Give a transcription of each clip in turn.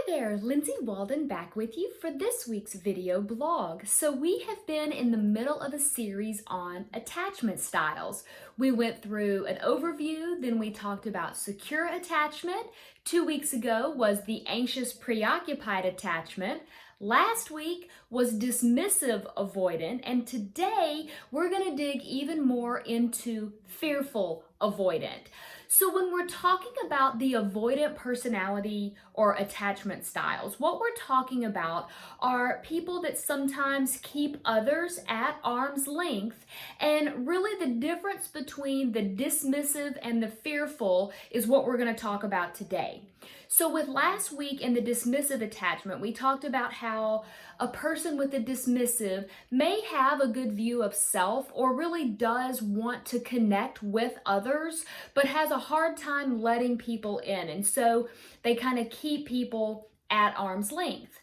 Hi there, Lindsay Walden back with you for this week's video blog. So we have been in the middle of a series on attachment styles. We went through an overview, then we talked about secure attachment. 2 weeks ago was the anxious preoccupied attachment. Last week was dismissive avoidant, and today we're going to dig even more into fearful avoidant. So when we're talking about the avoidant personality or attachment styles, what we're talking about are people that sometimes keep others at arm's length, and really the difference between the dismissive and the fearful is what we're going to talk about today. So with last week in the dismissive attachment, we talked about how a person with a dismissive may have a good view of self or really does want to connect with others, but has a hard time letting people in. And so they kind of keep people at arm's length.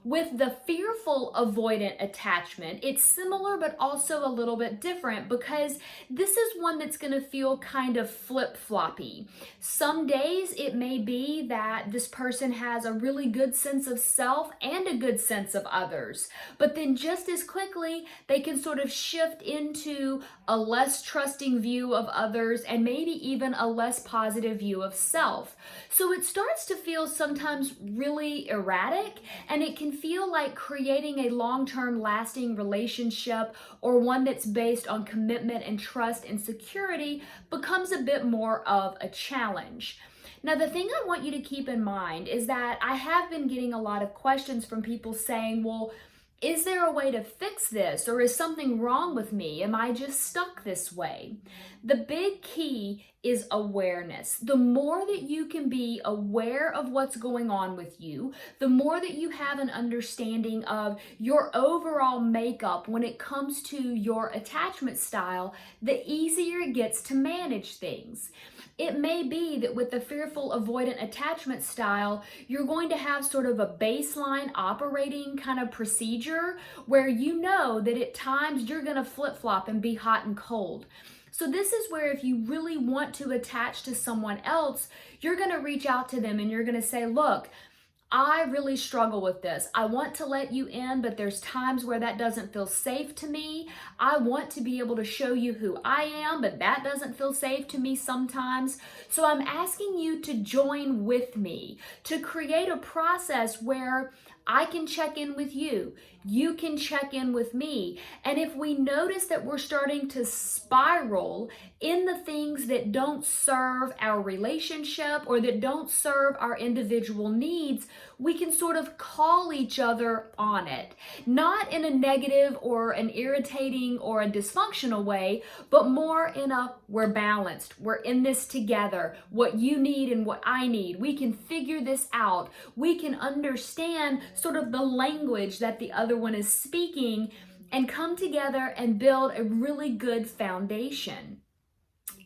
With the fearful avoidant attachment, it's similar but also a little bit different because this is one that's going to feel kind of flip-floppy. Some days it may be that this person has a really good sense of self and a good sense of others, but then just as quickly they can sort of shift into a less trusting view of others and maybe even a less positive view of self. So it starts to feel sometimes really erratic, and it can feel like creating a long-term lasting relationship or one that's based on commitment and trust and security becomes a bit more of a challenge. Now, the thing I want you to keep in mind is that I have been getting a lot of questions from people saying, well, is there a way to fix this, or is something wrong with me? Am I just stuck this way? The big key is awareness. The more that you can be aware of what's going on with you, the more that you have an understanding of your overall makeup when it comes to your attachment style, the easier it gets to manage things. It may be that with the fearful avoidant attachment style, you're going to have sort of a baseline operating kind of procedure where you know that at times you're going to flip-flop and be hot and cold. So this is where if you really want to attach to someone else, you're going to reach out to them and you're going to say, look, I really struggle with this. I want to let you in, but there's times where that doesn't feel safe to me. I want to be able to show you who I am, but that doesn't feel safe to me sometimes. So I'm asking you to join with me to create a process where I can check in with you. You can check in with me. And if we notice that we're starting to spiral in the things that don't serve our relationship or that don't serve our individual needs, we can sort of call each other on it. Not in a negative or an irritating or a dysfunctional way, but more in a we're balanced, we're in this together, what you need and what I need. We can figure this out. We can understand sort of the language that the other one is speaking and come together and build a really good foundation.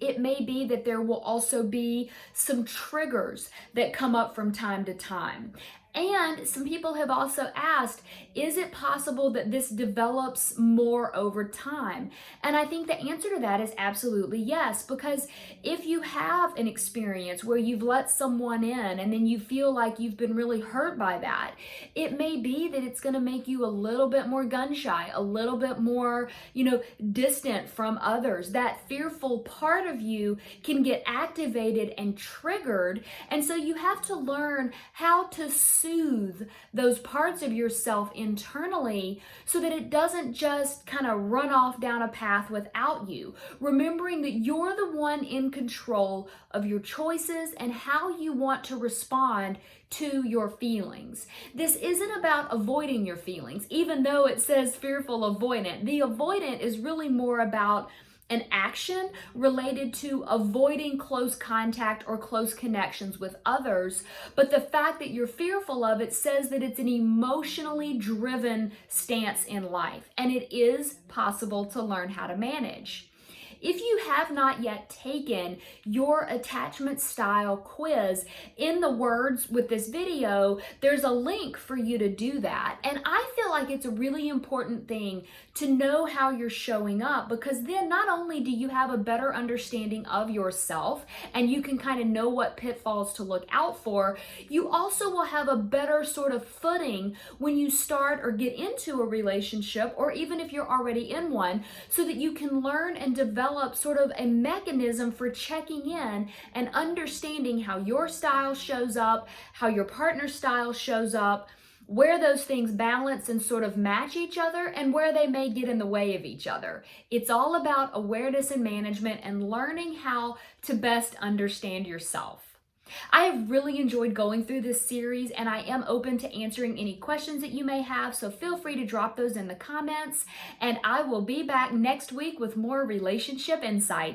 It may be that there will also be some triggers that come up from time to time. And some people have also asked, is it possible that this develops more over time? And I think the answer to that is absolutely yes, because if you have an experience where you've let someone in and then you feel like you've been really hurt by that, it may be that it's going to make you a little bit more gun shy, a little bit more, distant from others. That fearful part of you can get activated and triggered. And so you have to learn how to soothe those parts of yourself internally so that it doesn't just kind of run off down a path without you. Remembering that you're the one in control of your choices and how you want to respond to your feelings. This isn't about avoiding your feelings, even though it says fearful avoidant. The avoidant is really more about an action related to avoiding close contact or close connections with others. But the fact that you're fearful of it says that it's an emotionally driven stance in life, and it is possible to learn how to manage. If you have not yet taken your attachment style quiz, in the words with this video, there's a link for you to do that. And I feel like it's a really important thing to know how you're showing up, because then not only do you have a better understanding of yourself and you can kind of know what pitfalls to look out for, you also will have a better sort of footing when you start or get into a relationship, or even if you're already in one, so that you can learn and develop sort of a mechanism for checking in and understanding how your style shows up, how your partner's style shows up, where those things balance and sort of match each other, and where they may get in the way of each other. It's all about awareness and management and learning how to best understand yourself. I have really enjoyed going through this series, and I am open to answering any questions that you may have, so feel free to drop those in the comments, and I will be back next week with more relationship insights.